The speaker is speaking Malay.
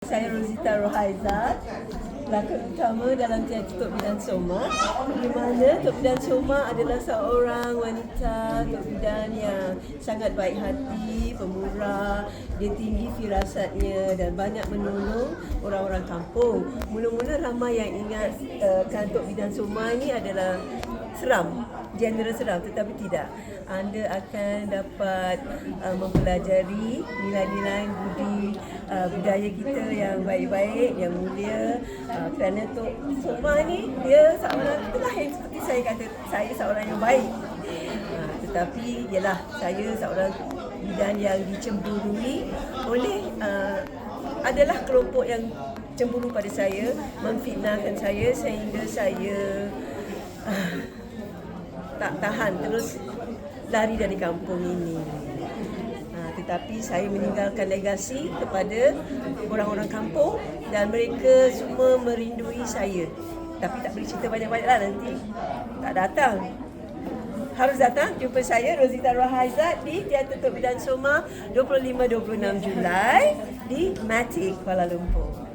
Saya Rosita Rohaizat, pelakon utama dalam teater Tok Bidan Soma, di mana Tok Bidan Soma adalah seorang wanita Tok Bidan yang sangat baik hati, pemurah, dia tinggi firasatnya dan banyak menolong orang-orang kampung. Mula-mula ramai yang ingat kan Tok Bidan Soma ini adalah seram, genre seram, tetapi tidak. Anda akan dapat mempelajari nilai-nilai budi budaya kita yang baik-baik, yang mulia, kerana Tok Soma ni dia seorang, itulah yang seperti saya kata, saya seorang yang baik, tetapi ialah saya seorang bidan yang dicemburui oleh adalah kelompok yang cemburu pada saya, memfitnahkan saya sehingga saya tak tahan, terus lari dari kampung ini. Tetapi saya meninggalkan legasi kepada orang-orang kampung dan mereka semua merindui saya. Tapi tak boleh cerita banyak-banyaklah, nanti tak datang. Harus datang jumpa saya Rosita Rohaizat di Teater Tok Bidan Soma 25-26 Julai di Matic, Kuala Lumpur.